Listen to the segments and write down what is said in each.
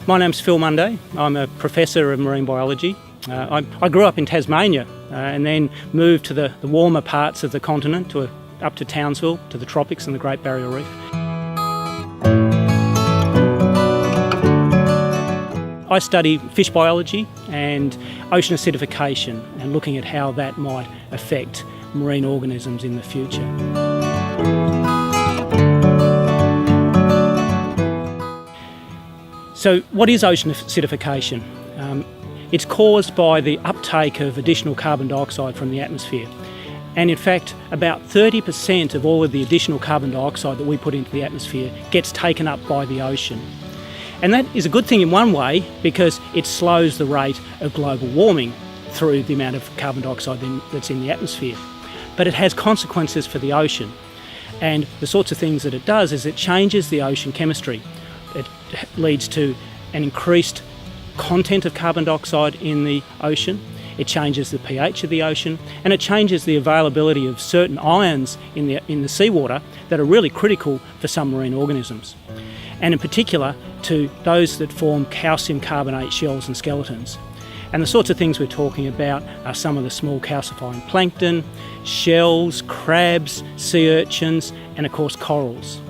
My name's Phil Munday. I'm a professor of marine biology. I grew up in Tasmania and then moved to the warmer parts of the continent, up to Townsville, to the tropics and the Great Barrier Reef. I study fish biology and ocean acidification and looking at how that might affect marine organisms in the future. So what is ocean acidification? It's caused by the uptake of additional carbon dioxide from the atmosphere. And in fact, about 30% of all of the additional carbon dioxide that we put into the atmosphere gets taken up by the ocean. And that is a good thing in one way because it slows the rate of global warming through the amount of carbon dioxide that's in the atmosphere. But it has consequences for the ocean. And the sorts of things that it does is it changes the ocean chemistry. It leads to an increased content of carbon dioxide in the ocean. It changes the pH of the ocean, and it changes the availability of certain ions in the seawater that are really critical for some marine organisms, and in particular to those that form calcium carbonate shells and skeletons. And the sorts of things we're talking about are some of the small calcifying plankton, shells, crabs, sea urchins, and of course corals.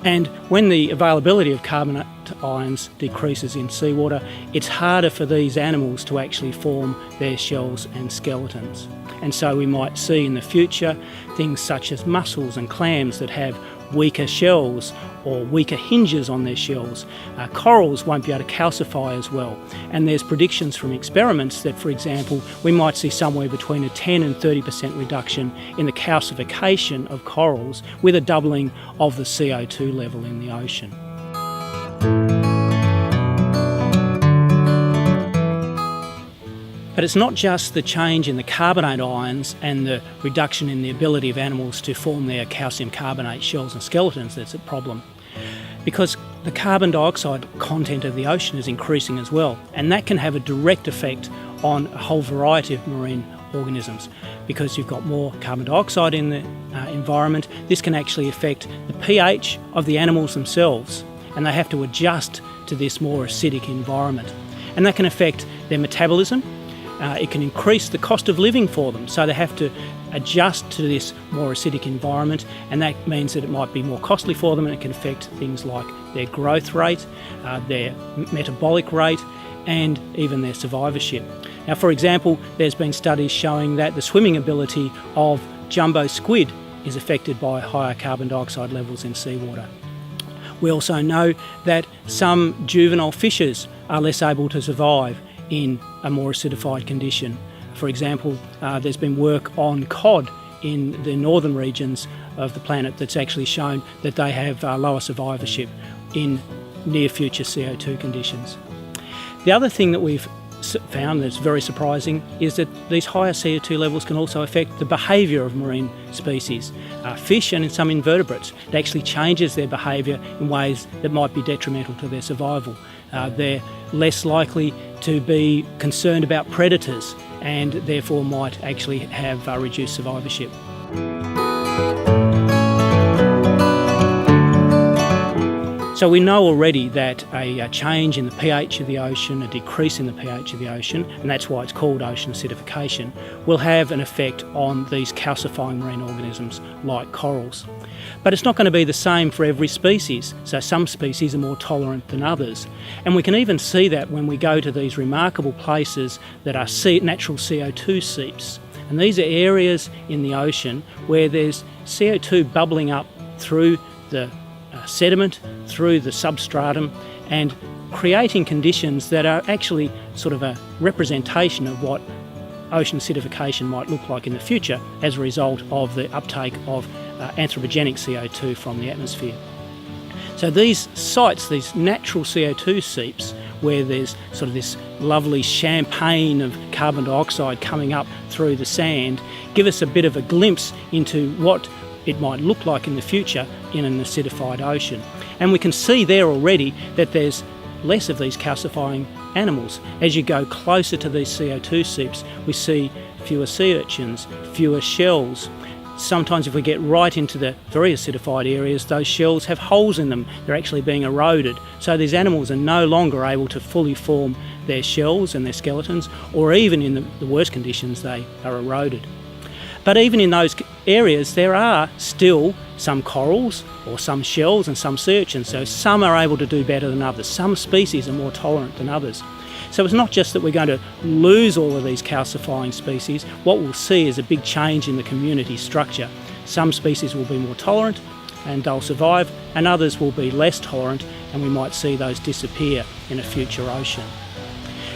And when the availability of carbonate ions decreases in seawater, it's harder for these animals to actually form their shells and skeletons. And so we might see in the future things such as mussels and clams that have weaker shells or weaker hinges on their shells. Corals won't be able to calcify as well. And there's predictions from experiments that, for example, we might see somewhere between a 10 and 30% reduction in the calcification of corals with a doubling of the CO2 level in the ocean. But it's not just the change in the carbonate ions and the reduction in the ability of animals to form their calcium carbonate shells and skeletons that's a problem, because the carbon dioxide content of the ocean is increasing as well, and that can have a direct effect on a whole variety of marine organisms. Because you've got more carbon dioxide in the environment, this can actually affect the pH of the animals themselves, and they have to adjust to this more acidic environment. And that can affect their metabolism. It can increase the cost of living for them, so they have to adjust to this more acidic environment, and that means that it might be more costly for them, and it can affect things like their growth rate, their metabolic rate, and even their survivorship. Now, for example, there's been studies showing that the swimming ability of jumbo squid is affected by higher carbon dioxide levels in seawater. We also know that some juvenile fishes are less able to survive in a more acidified condition. For example, there's been work on cod in the northern regions of the planet that's actually shown that they have lower survivorship in near future CO2 conditions. The other thing that we've found that's very surprising is that these higher CO2 levels can also affect the behaviour of marine species. Fish and in some invertebrates, it actually changes their behaviour in ways that might be detrimental to their survival. They're less likely to be concerned about predators and therefore might actually have reduced survivorship. So we know already that a change in the pH of the ocean, a decrease in the pH of the ocean, and that's why it's called ocean acidification, will have an effect on these calcifying marine organisms like corals. But it's not going to be the same for every species, so some species are more tolerant than others. And we can even see that when we go to these remarkable places that are natural CO2 seeps. And these are areas in the ocean where there's CO2 bubbling up through the sediment, through the substratum, and creating conditions that are actually sort of a representation of what ocean acidification might look like in the future as a result of the uptake of anthropogenic CO2 from the atmosphere. So these sites, these natural CO2 seeps, where there's sort of this lovely champagne of carbon dioxide coming up through the sand, give us a bit of a glimpse into what it might look like in the future in an acidified ocean. And we can see there already that there's less of these calcifying animals. As you go closer to these CO2 seeps, we see fewer sea urchins, fewer shells, sometimes if we get right into the very acidified areas, those shells have holes in them. They're actually being eroded. So these animals are no longer able to fully form their shells and their skeletons, or even in the worst conditions, they are eroded. But even in those areas, there are still some corals or some shells and some sea urchins. So some are able to do better than others. Some species are more tolerant than others. So it's not just that we're going to lose all of these calcifying species. What we'll see is a big change in the community structure. Some species will be more tolerant and they'll survive, and others will be less tolerant, and we might see those disappear in a future ocean.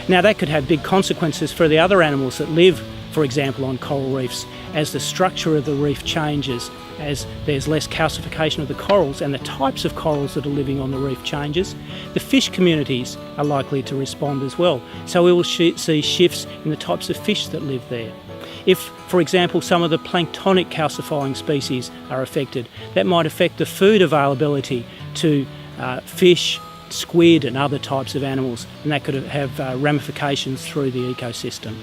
Now that could have big consequences for the other animals that live, for example, on coral reefs. As the structure of the reef changes, as there's less calcification of the corals and the types of corals that are living on the reef changes, the fish communities are likely to respond as well. So we will see shifts in the types of fish that live there. If, for example, some of the planktonic calcifying species are affected, that might affect the food availability to fish, squid and other types of animals, and that could have ramifications through the ecosystem.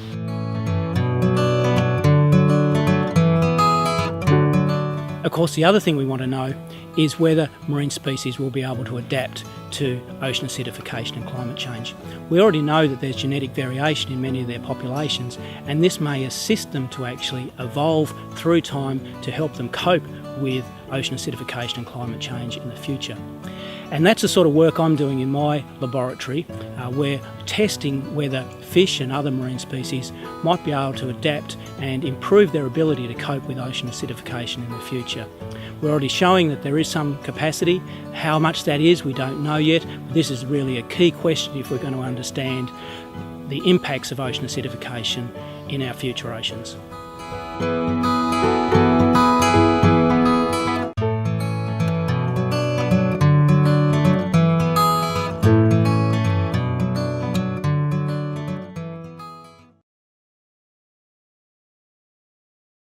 Of course, the other thing we want to know is whether marine species will be able to adapt to ocean acidification and climate change. We already know that there's genetic variation in many of their populations, and this may assist them to actually evolve through time to help them cope with ocean acidification and climate change in the future. And that's the sort of work I'm doing in my laboratory. We're testing whether fish and other marine species might be able to adapt and improve their ability to cope with ocean acidification in the future. We're already showing that there is some capacity. How much that is, we don't know yet. But this is really a key question if we're going to understand the impacts of ocean acidification in our future oceans.